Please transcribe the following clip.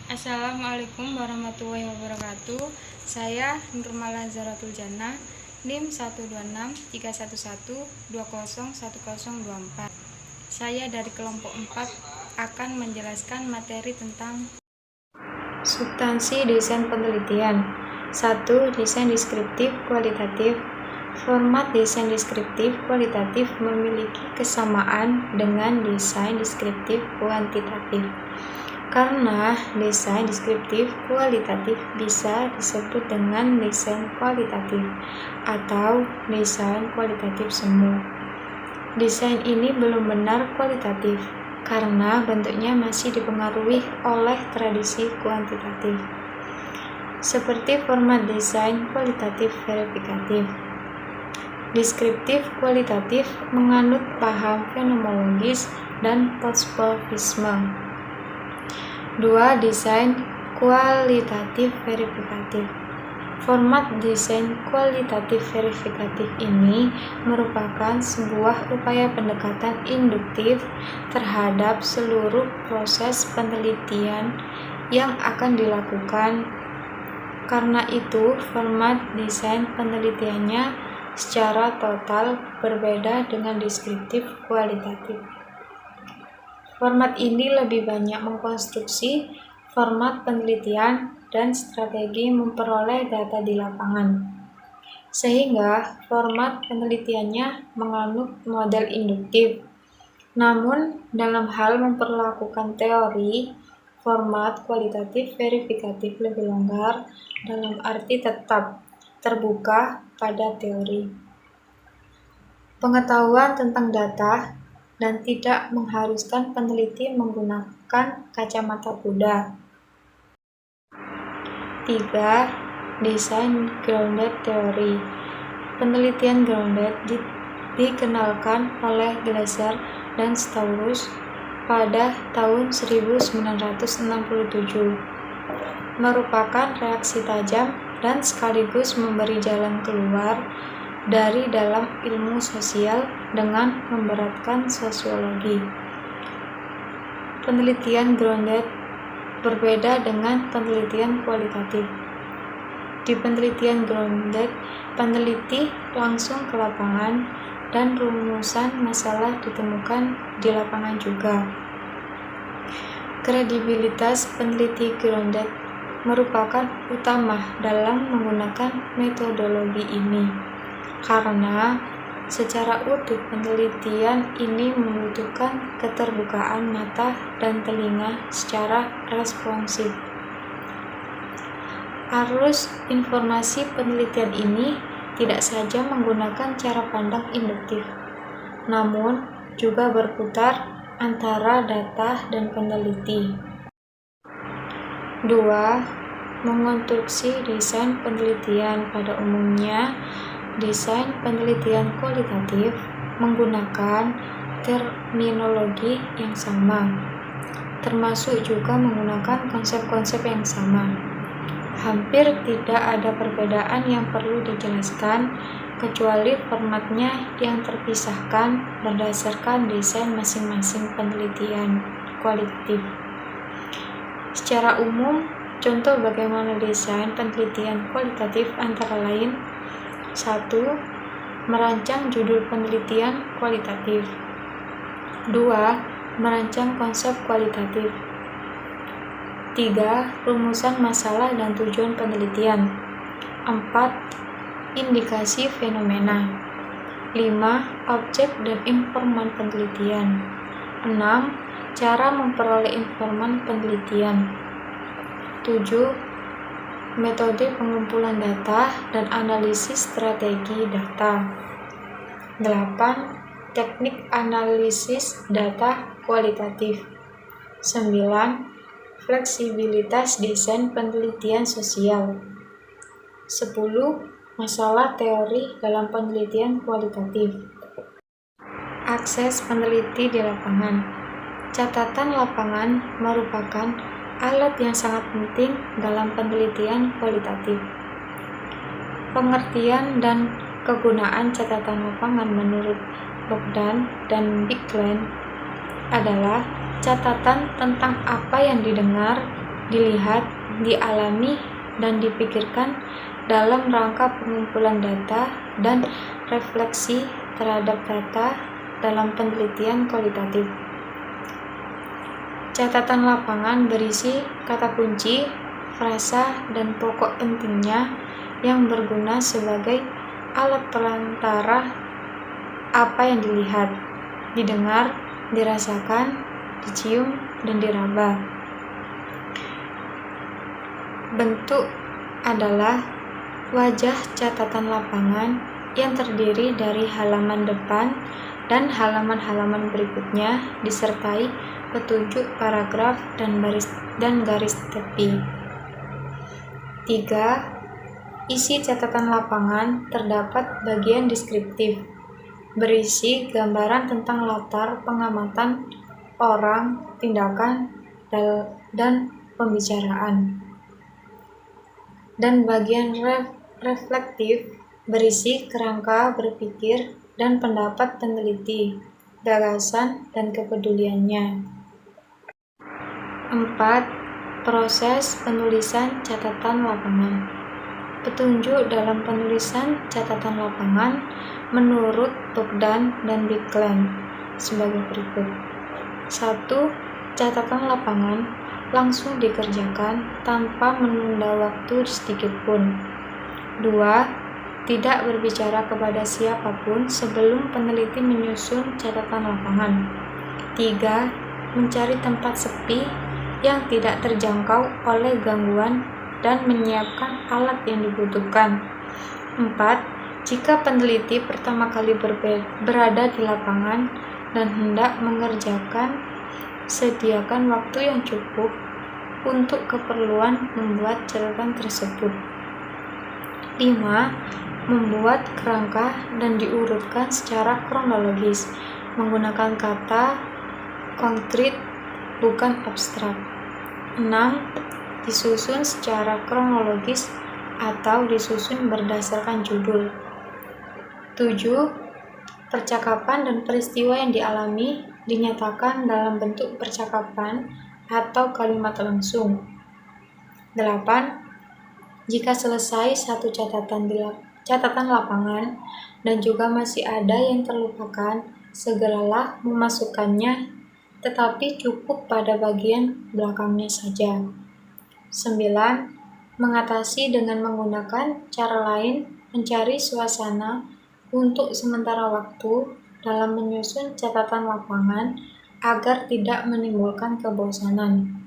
Assalamualaikum warahmatullahi wabarakatuh. Saya Nurmala Zaratul Jannah, NIM 1263112011024. Saya dari kelompok 4 akan menjelaskan materi tentang substansi desain penelitian. 1. Desain deskriptif kualitatif. Format desain deskriptif kualitatif memiliki kesamaan dengan desain deskriptif kuantitatif. Karena desain deskriptif kualitatif bisa disebut dengan desain kualitatif atau desain kualitatif semu. Desain ini belum benar kualitatif karena bentuknya masih dipengaruhi oleh tradisi kuantitatif. Seperti format desain kualitatif verifikatif. Deskriptif kualitatif menganut paham fenomenologis dan postmortemisme. 2. Desain kualitatif verifikatif. Format desain kualitatif verifikatif ini merupakan sebuah upaya pendekatan induktif terhadap seluruh proses penelitian yang akan dilakukan. Karena itu, format desain penelitiannya secara total berbeda dengan deskriptif kualitatif. Format ini lebih banyak mengkonstruksi format penelitian dan strategi memperoleh data di lapangan, sehingga format penelitiannya menganut model induktif. Namun, dalam hal memperlakukan teori, format kualitatif verifikatif lebih longgar dalam arti tetap terbuka pada teori, pengetahuan tentang data, dan tidak mengharuskan peneliti menggunakan kacamata kuda. 3. Desain grounded theory. Penelitian grounded dikenalkan oleh Glaser dan Staurus pada tahun 1967. Merupakan reaksi tajam dan sekaligus memberi jalan keluar dari dalam ilmu sosial dengan memberatkan sosiologi. Penelitian grounded berbeda dengan penelitian kualitatif. Di penelitian grounded, peneliti langsung ke lapangan dan rumusan masalah ditemukan di lapangan juga. Kredibilitas peneliti grounded merupakan utama dalam menggunakan metodologi ini, karena secara utuh penelitian ini membutuhkan keterbukaan mata dan telinga secara responsif. Arus informasi penelitian ini tidak saja menggunakan cara pandang induktif, namun juga berputar antara data dan peneliti. 2. Mengonstruksi desain penelitian. Pada umumnya, desain penelitian kualitatif menggunakan terminologi yang sama, termasuk juga menggunakan konsep-konsep yang sama. Hampir tidak ada perbedaan yang perlu dijelaskan, kecuali formatnya yang terpisahkan berdasarkan desain masing-masing penelitian kualitatif. Secara umum, contoh bagaimana desain penelitian kualitatif antara lain: 1. Merancang judul penelitian kualitatif. 2. Merancang konsep kualitatif. 3. Rumusan masalah dan tujuan penelitian. 4. Indikasi fenomena. 5. Objek dan informan penelitian. 6. Cara memperoleh informan penelitian. 7. Metode pengumpulan data dan analisis strategi data. 8. Teknik analisis data kualitatif. 9. Fleksibilitas desain penelitian sosial. 10. Masalah teori dalam penelitian kualitatif. Akses peneliti di lapangan. Catatan lapangan merupakan alat yang sangat penting dalam penelitian kualitatif. Pengertian dan kegunaan catatan lapangan menurut Bogdan dan Bigland adalah catatan tentang apa yang didengar, dilihat, dialami, dan dipikirkan dalam rangka pengumpulan data dan refleksi terhadap data dalam penelitian kualitatif. Catatan lapangan berisi kata kunci, frasa, dan pokok pentingnya yang berguna sebagai alat perantara apa yang dilihat, didengar, dirasakan, dicium, dan diraba. Bentuk adalah wajah catatan lapangan yang terdiri dari halaman depan dan halaman-halaman berikutnya disertai petunjuk paragraf dan garis tepi. 3. Isi catatan lapangan terdapat bagian deskriptif, berisi gambaran tentang latar pengamatan orang, tindakan, dan pembicaraan. Dan bagian reflektif berisi kerangka berpikir dan pendapat peneliti, gagasan, dan kepeduliannya. 4. Proses penulisan catatan lapangan. Petunjuk dalam penulisan catatan lapangan menurut Bogdan dan Biklen sebagai berikut. 1. Catatan lapangan langsung dikerjakan tanpa menunda waktu sedikitpun. 2. Tidak berbicara kepada siapapun sebelum peneliti menyusun catatan lapangan. 3. Mencari tempat sepi yang tidak terjangkau oleh gangguan dan menyiapkan alat yang dibutuhkan. 4. Jika peneliti pertama kali berada di lapangan dan hendak mengerjakan, sediakan waktu yang cukup untuk keperluan membuat catatan tersebut. 5. Membuat kerangka dan diurutkan secara kronologis menggunakan kata konkret bukan abstrak. 6. Disusun secara kronologis atau disusun berdasarkan judul. 7. Percakapan dan peristiwa yang dialami dinyatakan dalam bentuk percakapan atau kalimat langsung. 8. Jika selesai satu catatan lapangan dan juga masih ada yang terlupakan, segeralah memasukkannya, tetapi cukup pada bagian belakangnya saja. 9. Mengatasi dengan menggunakan cara lain mencari suasana untuk sementara waktu dalam menyusun catatan lapangan agar tidak menimbulkan kebosanan.